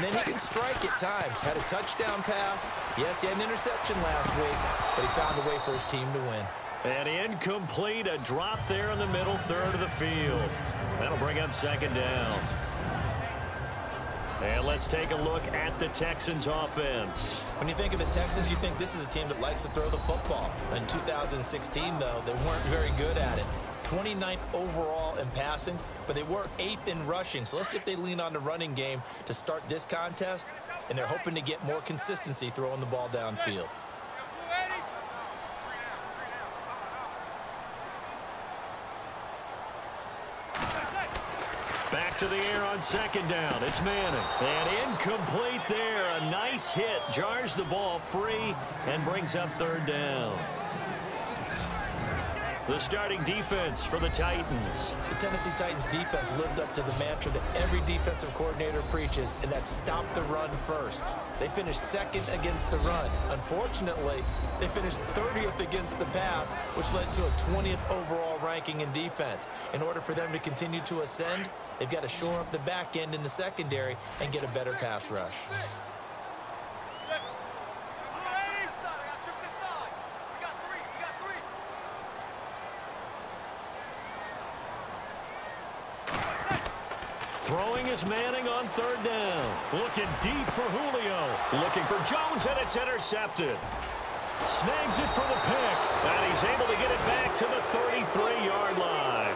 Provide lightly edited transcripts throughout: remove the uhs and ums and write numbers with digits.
And then he can strike at times. Had a touchdown pass. Yes, he had an interception last week, but he found a way for his team to win. And incomplete, a drop there in the middle third of the field. That'll bring up second down. And let's take a look at the Texans offense. When you think of the Texans, you think this is a team that likes to throw the football. In 2016, though, they weren't very good at it. 29th overall in passing, but they were 8th in rushing. So let's see if they lean on the running game to start this contest, and they're hoping to get more consistency throwing the ball downfield. Back to the air on second down. It's Manning. And incomplete there. A nice hit. Jars the ball free and brings up third down. The starting defense for the Titans. The Tennessee Titans defense lived up to the mantra that every defensive coordinator preaches, and that's stop the run first. They finished second against the run. Unfortunately, they finished 30th against the pass, which led to a 20th overall ranking in defense. In order for them to continue to ascend, they've got to shore up the back end in the secondary and get a better pass rush. Throwing is Manning on third down. Looking deep for Julio. Looking for Jones, and it's intercepted. Snags it for the pick. And he's able to get it back to the 33-yard line.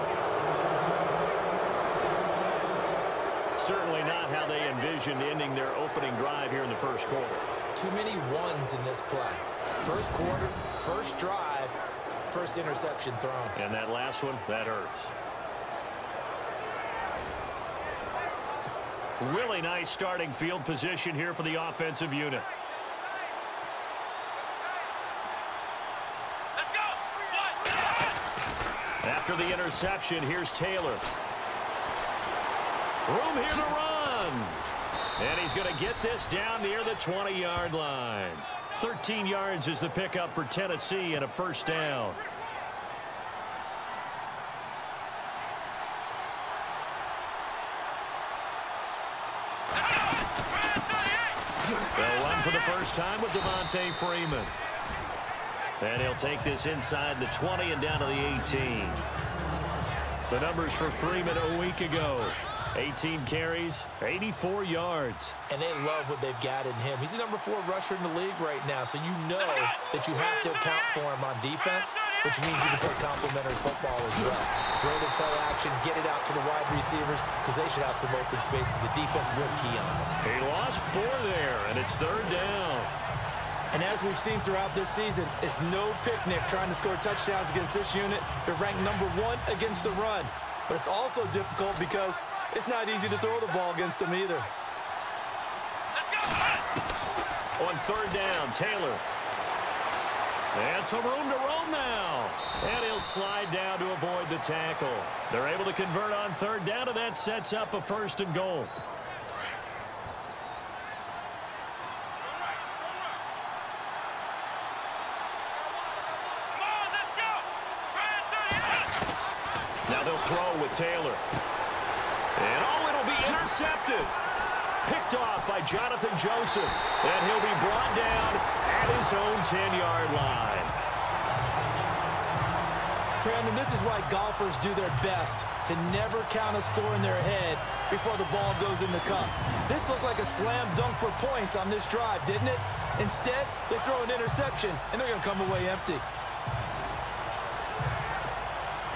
Certainly not how they envisioned ending their opening drive here in the first quarter. Too many ones in this play. First quarter, first drive, first interception thrown. And that last one, that hurts. Really nice starting field position here for the offensive unit. Let's go. After the interception, here's Taylor. Room here to run. And he's going to get this down near the 20-yard line. 13 yards is the pickup for Tennessee and a first down. They'll run for the first time with Devontae Freeman. And he'll take this inside the 20 and down to the 18. The numbers for Freeman a week ago. 18 carries, 84 yards. And they love what they've got in him. He's the number 4 rusher in the league right now, so you know that you have to account for him on defense, which means you can play complementary football as well. Throw the play action, get it out to the wide receivers, because they should have some open space, because the defense will key on them. He lost 4 there, and it's third down. And as we've seen throughout this season, it's no picnic trying to score touchdowns against this unit. They're ranked number 1 against the run. But it's also difficult because it's not easy to throw the ball against them either. On third down, Taylor. And some room to roam now. And he'll slide down to avoid the tackle. They're able to convert on third down, and that sets up a first and goal. Now they'll throw with Taylor. And it'll be intercepted. Picked off by Jonathan Joseph. And he'll be brought down at his own 10-yard line. Brandon, this is why golfers do their best to never count a score in their head before the ball goes in the cup. This looked like a slam dunk for points on this drive, didn't it? Instead, they throw an interception, and they're going to come away empty.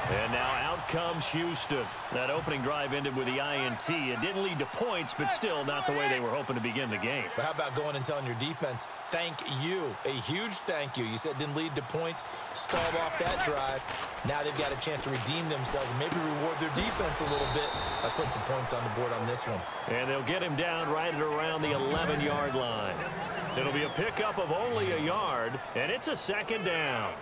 And now out comes Houston. That opening drive ended with the INT. It didn't lead to points, but still not the way they were hoping to begin the game. But how about going and telling your defense, thank you, a huge thank you. You said it didn't lead to points, stalled off that drive. Now they've got a chance to redeem themselves and maybe reward their defense a little bit by putting some points on the board on this one. And they'll get him down right at around the 11-yard line. It'll be a pickup of only a yard, and it's a second down.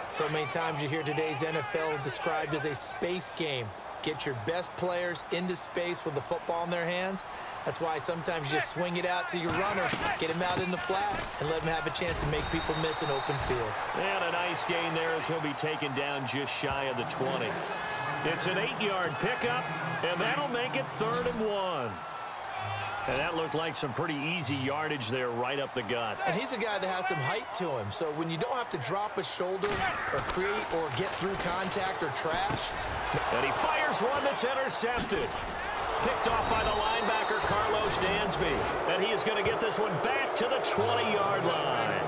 So many times you hear today's NFL described as a space game. Get your best players into space with the football in their hands. That's why sometimes you just swing it out to your runner, get him out in the flat, and let him have a chance to make people miss an open field. And a nice gain there as he'll be taken down just shy of the 20. It's an 8-yard pickup, and that'll make it 3rd and 1. And that looked like some pretty easy yardage there right up the gut. And he's a guy that has some height to him. So when you don't have to drop a shoulder or create or get through contact or trash. And he fires one that's intercepted. Picked off by the linebacker, Carlos Dansby. And he is going to get this one back to the 20-yard line.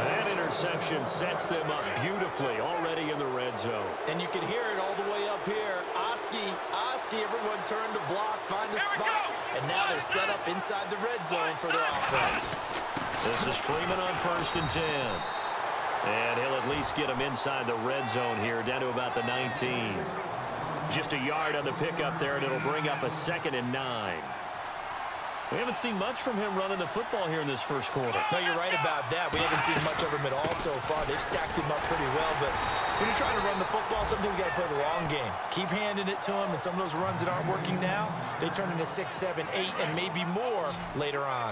That interception sets them up beautifully already in the red zone. And you can hear it all the way up here. Oski, everyone turned to block, find a spot. And now they're set up inside the red zone for their offense. This is Freeman on 1st and 10. And he'll at least get him inside the red zone here, down to about the 19. Just a yard on the pickup there, and it'll bring up a 2nd and 9. We haven't seen much from him running the football here in this first quarter. No, you're right about that. We haven't seen much of him at all so far. They've stacked him up pretty well, but when you're trying to run the football, sometimes you got to play the long game. Keep handing it to him, and some of those runs that aren't working now, they turn into 6, 7, 8, and maybe more later on.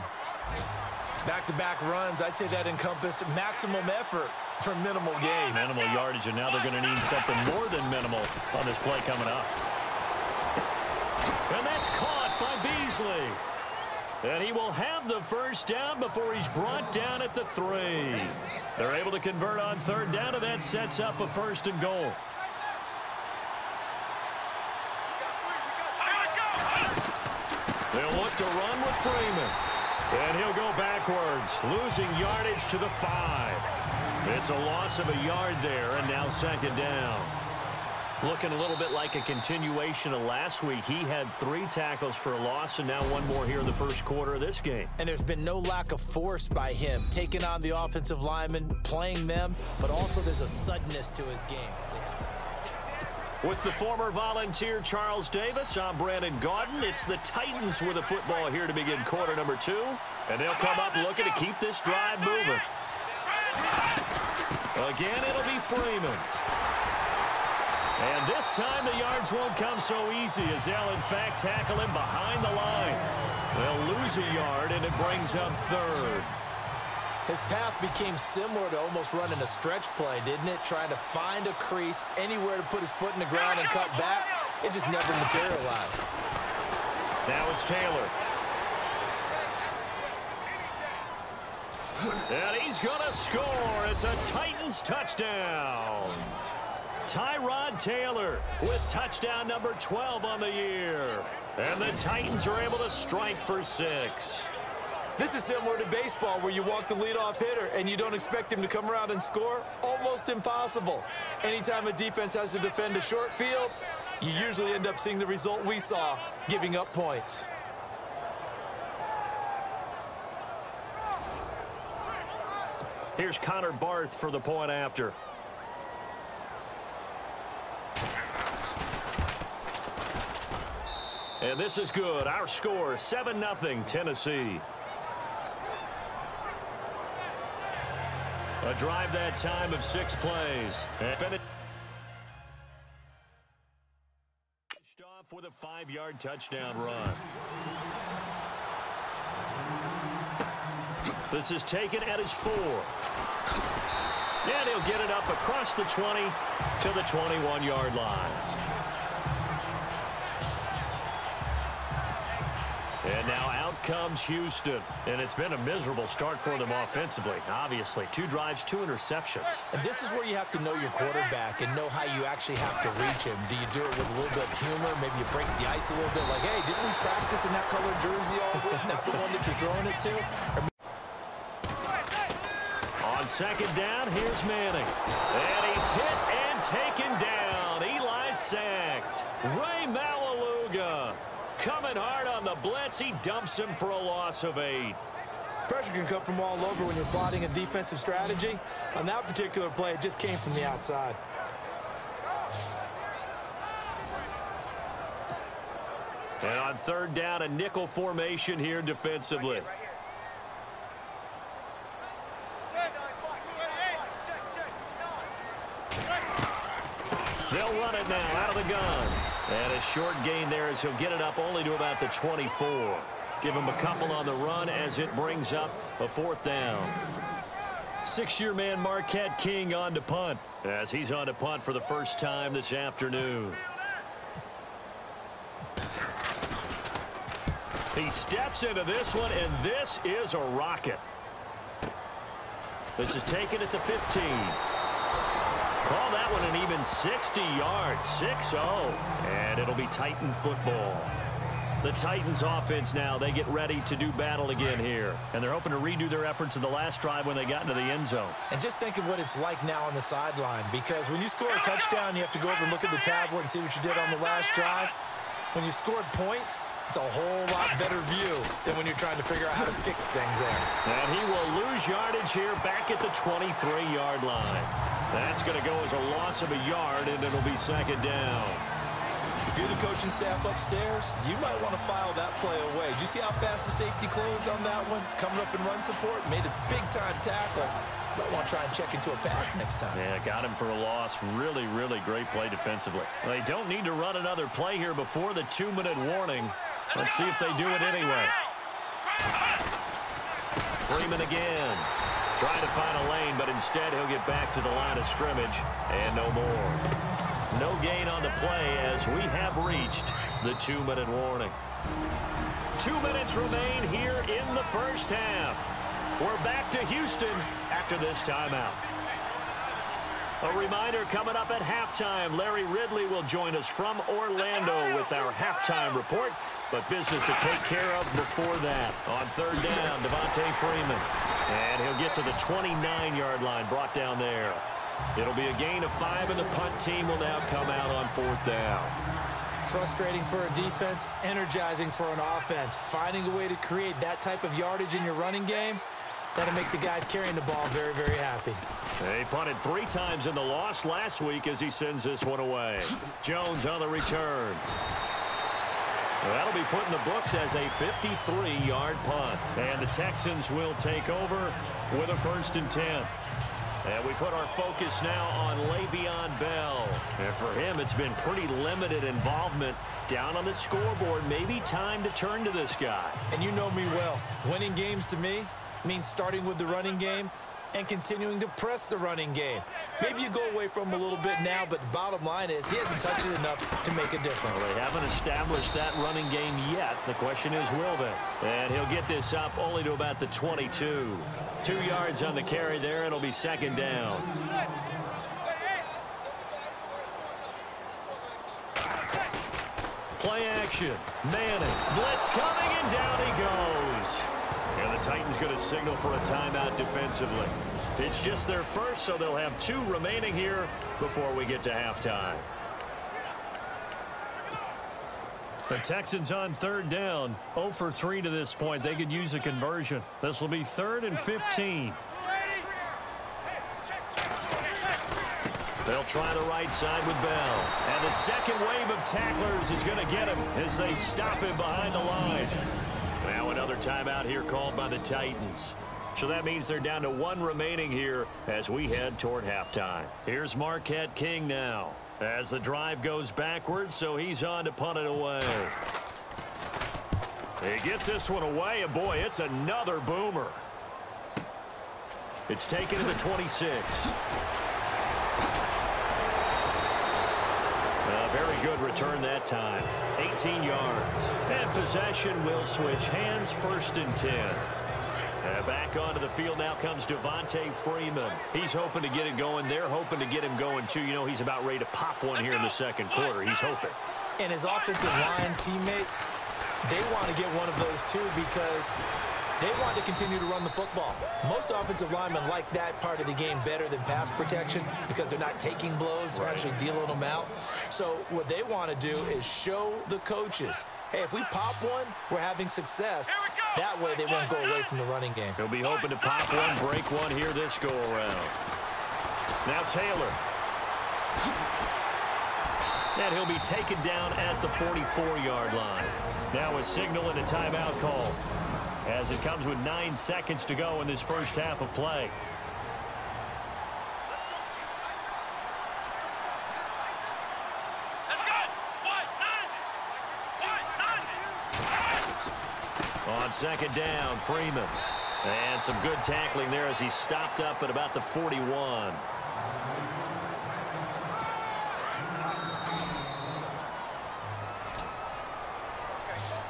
Back-to-back runs, I'd say that encompassed maximum effort for minimal gain. Minimal yardage, and now they're going to need something more than minimal on this play coming up. And that's caught by Beasley. And he will have the first down before he's brought down at the 3. They're able to convert on 3rd down, and that sets up a 1st and goal. They'll look to run with Freeman. And he'll go backwards, losing yardage to the 5. It's a loss of a yard there, and now 2nd down. Looking a little bit like a continuation of last week. He had 3 tackles for a loss, and now 1 more here in the first quarter of this game. And there's been no lack of force by him, taking on the offensive linemen, playing them, but also there's a suddenness to his game. With the former Volunteer Charles Davis, I'm Brandon Gaudin. It's the Titans with the football here to begin quarter number 2. And they'll come up looking to keep this drive moving. Again, it'll be Freeman. And this time the yards won't come so easy as they'll, in fact, tackle him behind the line. They'll lose a yard, and it brings up 3rd. His path became similar to almost running a stretch play, didn't it? Trying to find a crease, anywhere to put his foot in the ground and cut back. It just never materialized. Now it's Taylor. And he's going to score. It's a Titans touchdown. Tyrod Taylor with touchdown number 12 on the year. And the Titans are able to strike for 6. This is similar to baseball where you walk the leadoff hitter and you don't expect him to come around and score. Almost impossible. Anytime a defense has to defend a short field, you usually end up seeing the result we saw, giving up points. Here's Connor Barth for the point after. And this is good. Our score, 7-0 Tennessee. A drive that time of 6 plays. And finished off with a 5-yard touchdown run. This is taken at his 4. And he'll get it up across the 20 to the 21-yard line. And now out comes Houston. And it's been a miserable start for them offensively. Obviously, 2 drives, 2 interceptions. And this is where you have to know your quarterback and know how you actually have to reach him. Do you do it with a little bit of humor? Maybe you break the ice a little bit like, hey, didn't we practice in that colored jersey all week? Not the one that you're throwing it to? On 2nd down, here's Manning. And he's hit and taken down. Eli sacked. Ray Malaluga coming hard on the blitz. He dumps him for a loss of 8. Pressure can come from all over when you're plotting a defensive strategy. On that particular play, it just came from the outside. And on 3rd down, a nickel formation here defensively. They'll run it now out of the gun. And a short gain there as he'll get it up only to about the 24. Give him a couple on the run as it brings up a 4th down. 6-year man Marquette King on to punt as he's on to punt for the first time this afternoon. He steps into this one, and this is a rocket. This is taken at the 15. Call that one an even 60 yards, 6-0. And it'll be Titan football. The Titans offense now, they get ready to do battle again here. And they're hoping to redo their efforts in the last drive when they got into the end zone. And just think of what it's like now on the sideline, because when you score a touchdown, you have to go over and look at the tablet and see what you did on the last drive. When you scored points, it's a whole lot better view than when you're trying to figure out how to fix things there. And he will lose yardage here back at the 23-yard line. That's going to go as a loss of a yard, and it'll be second down. If you're the coaching staff upstairs, you might want to file that play away. Did you see how fast the safety closed on that one? Coming up in run support, made a big-time tackle. You might want to try and check into a pass next time. Yeah, got him for a loss. Really, really great play defensively. They don't need to run another play here before the 2-minute warning. Let's see if they do it anyway. Freeman again. Trying to find a lane, but instead he'll get back to the line of scrimmage, and no more. No gain on the play as we have reached the 2-minute warning. 2 minutes remain here in the first half. We're back to Houston after this timeout. A reminder coming up at halftime, Larry Ridley will join us from Orlando with our halftime report. But business to take care of before that. On third down, Devontae Freeman. And he'll get to the 29-yard line, brought down there. It'll be a gain of 5, and the punt team will now come out on fourth down. Frustrating for a defense, energizing for an offense. Finding a way to create that type of yardage in your running game, that'll make the guys carrying the ball very, very happy. They punted 3 times in the loss last week as he sends this one away. Jones on the return. That'll be put in the books as a 53-yard punt. And the Texans will take over with a 1st and 10. And we put our focus now on Le'Veon Bell. And for him, it's been pretty limited involvement down on the scoreboard. Maybe time to turn to this guy. And you know me well. Winning games to me means starting with the running game and continuing to press the running game. Maybe you go away from him a little bit now, but the bottom line is he hasn't touched it enough to make a difference. Well, they haven't established that running game yet. The question is, will they? And he'll get this up only to about the 22. 2 yards on the carry there. It'll be second down. Play action. Manning. Blitz coming, and down he goes. And the Titans going to signal for a timeout defensively. It's just their first, so they'll have 2 remaining here before we get to halftime. The Texans on third down. 0 for 3 to this point. They could use a conversion. This will be 3rd and 15. They'll try the right side with Bell. And the second wave of tacklers is going to get him as they stop him behind the line. Now another timeout here called by the Titans. So that means they're down to 1 remaining here as we head toward halftime. Here's Marquette King now as the drive goes backwards, so he's on to punt it away. He gets this one away, and boy, it's another boomer. It's taken to the 26. A very good return that time. 18 yards. And possession will switch hands, 1st and 10. Back onto the field now comes Devontae Freeman. He's hoping to get it going. They're hoping to get him going, too. You know, he's about ready to pop one here in the second quarter. He's hoping. And his offensive line teammates, they want to get one of those, too, because they want to continue to run the football. Most offensive linemen like that part of the game better than pass protection because they're not taking blows. They're actually dealing them out. So what they want to do is show the coaches, hey, if we pop one, we're having success. That way they won't go away from the running game. He'll be hoping to pop one, break one here this go-around. Now Taylor. And he'll be taken down at the 44-yard line. Now a signal and a timeout call, as it comes with 9 seconds to go in this first half of play. On second down, Freeman. And some good tackling there as he stopped up at about the 41.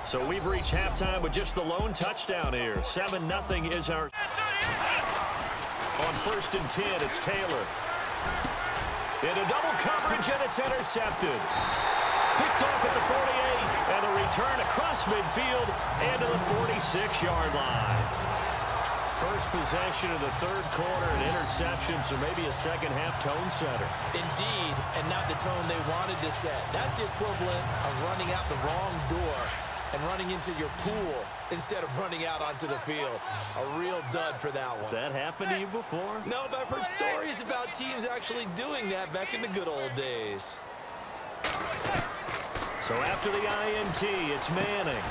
So we've reached halftime with just the lone touchdown here. 7-0 is our... On 1st and 10, it's Taylor. Into double coverage, and it's intercepted. Picked off at the 48, and a return across midfield and to the 46-yard line. First possession of the third quarter, an interception, so maybe a second-half tone setter. Indeed, and not the tone they wanted to set. That's the equivalent of running out the wrong door and running into your pool instead of running out onto the field. A real dud for that one. Has that happened to you before? No, but I've heard stories about teams actually doing that back in the good old days. So after the INT, it's Manning.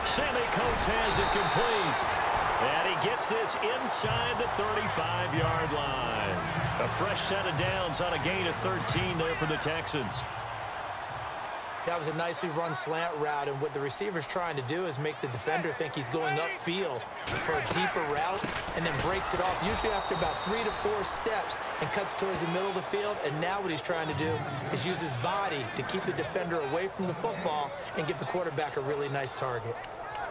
Sammy Coates has it complete. And he gets this inside the 35-yard line. A fresh set of downs on a gain of 13 there for the Texans. That was a nicely run slant route, and what the receiver's trying to do is make the defender think he's going upfield for a deeper route and then breaks it off, usually after about 3 to 4 steps, and cuts towards the middle of the field. And now what he's trying to do is use his body to keep the defender away from the football and give the quarterback a really nice target.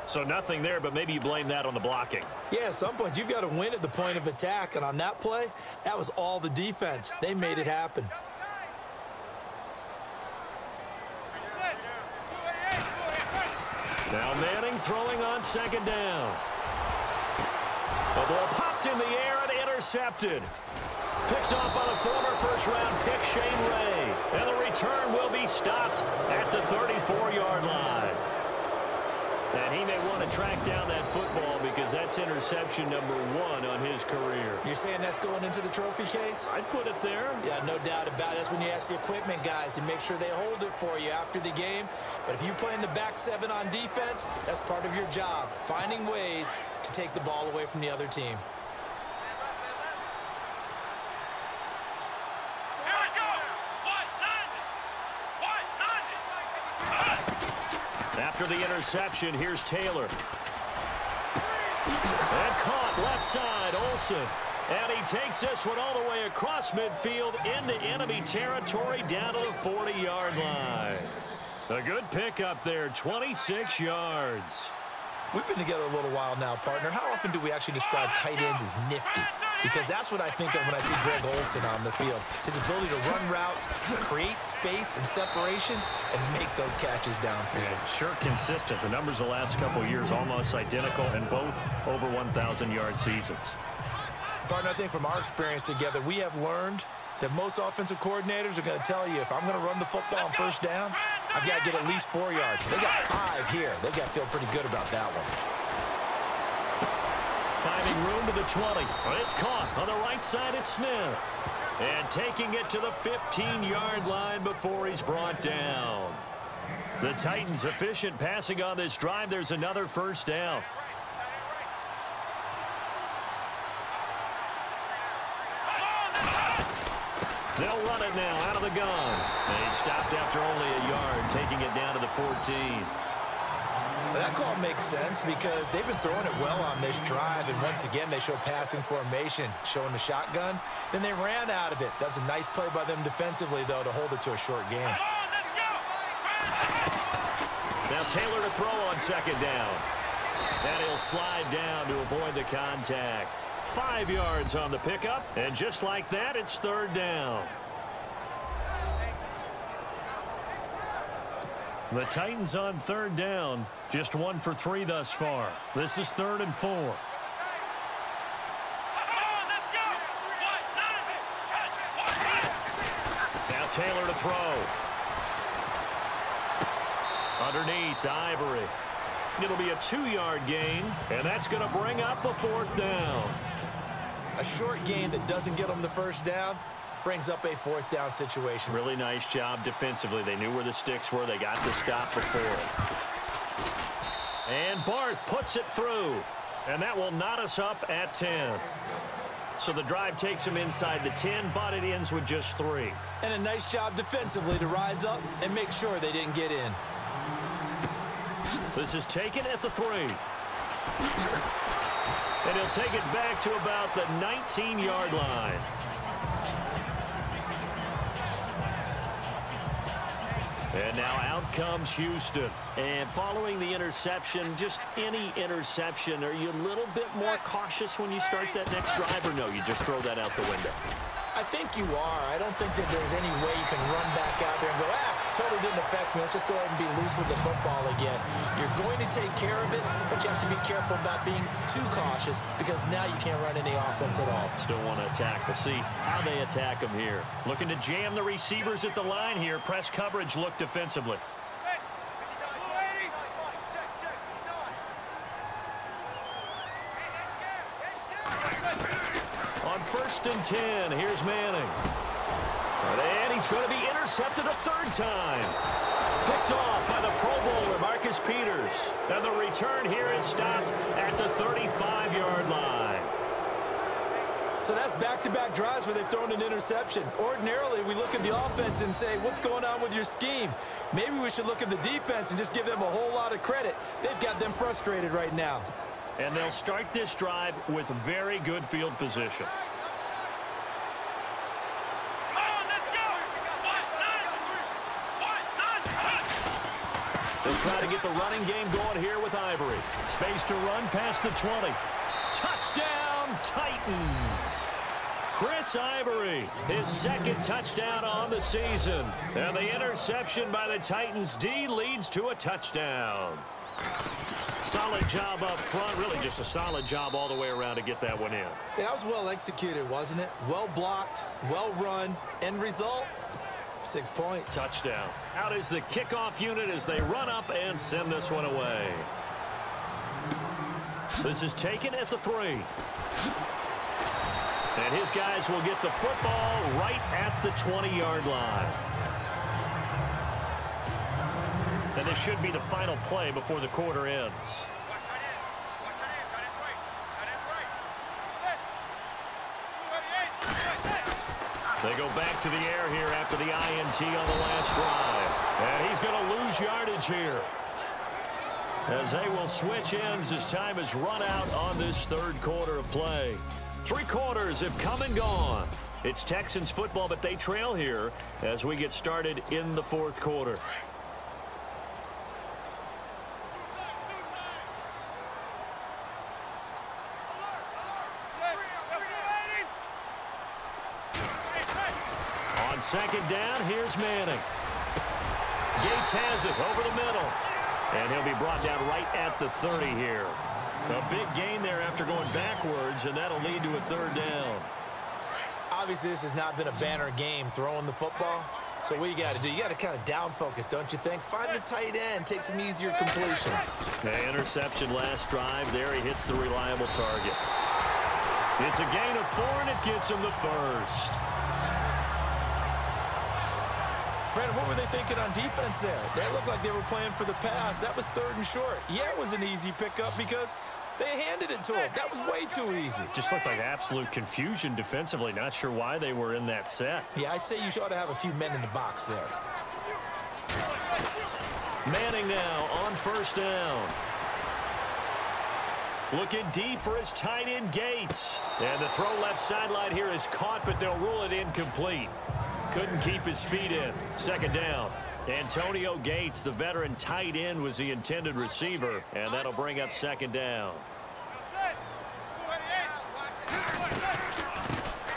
So nothing there, but maybe you blame that on the blocking. Yeah, at some point, you've got to win at the point of attack, and on that play, that was all the defense. They made it happen. Now Manning throwing on second down. The ball popped in the air and intercepted. Picked off by the former first-round pick, Shane Ray. And the return will be stopped at the 34-yard line. And he may want to track down that football because that's interception number 1 on his career. You're saying that's going into the trophy case? I'd put it there. Yeah, no doubt about it. That's when you ask the equipment guys to make sure they hold it for you after the game. But if you play in the back 7 on defense, that's part of your job, finding ways to take the ball away from the other team. After the interception, here's Taylor. And caught left side, Olsen. And he takes this one all the way across midfield into enemy territory down to the 40-yard line. A good pickup there, 26 yards. We've been together a little while now, partner. How often do we actually describe tight ends as nifty? Because that's what I think of when I see Greg Olsen on the field. His ability to run routes, create space and separation, and make those catches downfield. Yeah, sure consistent. The numbers the last couple of years almost identical, and both over 1,000-yard seasons. Partner, I think from our experience together, we have learned that most offensive coordinators are going to tell you, if I'm going to run the football on first down, I've got to get at least 4 yards. They got 5 here. They got to feel pretty good about that one. Finding room to the 20. It's caught on the right side. It's Smith. And taking it to the 15-yard line before he's brought down. The Titans efficient passing on this drive. There's another first down. They'll run it now out of the gun. And he stopped after only a yard, taking it down to the 14. That call makes sense because they've been throwing it well on this drive, and once again they show passing formation, showing the shotgun. Then they ran out of it. That was a nice play by them defensively, though, to hold it to a short game. Now Taylor to throw on second down. And he'll slide down to avoid the contact. 5 yards on the pickup, and just like that, it's third down. The Titans on third down, just 1 for 3 thus far. This is 3rd and 4. Now Taylor to throw. Underneath to Ivory. It'll be a 2-yard gain, and that's going to bring up a 4th down. A short gain that doesn't get them the first down brings up a 4th down situation. Really nice job defensively. They knew where the sticks were. They got the stop before it. And Barth puts it through. And that will knot us up at 10. So the drive takes them inside the 10, but it ends with just 3. And a nice job defensively to rise up and make sure they didn't get in. This is taken at the 3. And he'll take it back to about the 19-yard line. And now out comes Houston. And following the interception, just any interception, are you a little bit more cautious when you start that next drive, or no, you just throw that out the window? I think you are. I don't think that there's any way you can run back out there and go, totally didn't affect me. Let's just go ahead and be loose with the football again. You're going to take care of it, but you have to be careful about being too cautious because now you can't run any offense at all. Still want to attack. We'll see how they attack them here. Looking to jam the receivers at the line here. Press coverage look defensively. On 1st and 10, here's Manning. And he's going to be intercepted a third time. Picked off by the Pro Bowler, Marcus Peters. And the return here is stopped at the 35-yard line. So that's back-to-back drives where they've thrown an interception. Ordinarily, we look at the offense and say, what's going on with your scheme? Maybe we should look at the defense and just give them a whole lot of credit. They've got them frustrated right now. And they'll start this drive with very good field position. They'll try to get the running game going here with Ivory. Space to run past the 20. Touchdown, Titans. Chris Ivory, his second touchdown on the season. And the interception by the Titans D leads to a touchdown. Solid job up front, really just a solid job all the way around to get that one in. Yeah, that was well executed, wasn't it? Well blocked, well run. End result, 6 points. Touchdown. Out is the kickoff unit as they run up and send this one away. This is taken at the 3. And his guys will get the football right at the 20-yard line. And this should be the final play before the quarter ends. They go back to the air here after the INT on the last drive. And he's going to lose yardage here, as they will switch ends as time has run out on this third quarter of play. 3 quarters have come and gone. It's Texans football, but they trail here as we get started in the fourth quarter. On second down, here's Manning. Gates has it over the middle. And he'll be brought down right at the 30 here. A big gain there after going backwards, and that'll lead to a third down. Obviously, this has not been a banner game throwing the football. So what you got to do, you got to kind of down focus, don't you think? Find the tight end, take some easier completions. The interception last drive. There he hits the reliable target. It's a gain of 4, and it gets him the first. Brandon, what were they thinking on defense there? They looked like they were playing for the pass. That was 3rd and short. Yeah, it was an easy pickup because they handed it to him. That was way too easy. Just looked like absolute confusion defensively. Not sure why they were in that set. Yeah, I'd say you ought to have a few men in the box there. Manning now on 1st down. Looking deep for his tight end, Gates. And the throw left sideline here is caught, but they'll rule it incomplete. Couldn't keep his feet in. 2nd down. Antonio Gates, the veteran tight end, was the intended receiver, and that'll bring up 2nd down.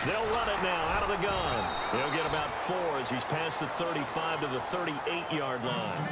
They'll run it now out of the gun. He'll get about 4 as he's past the 35 to the 38-yard line.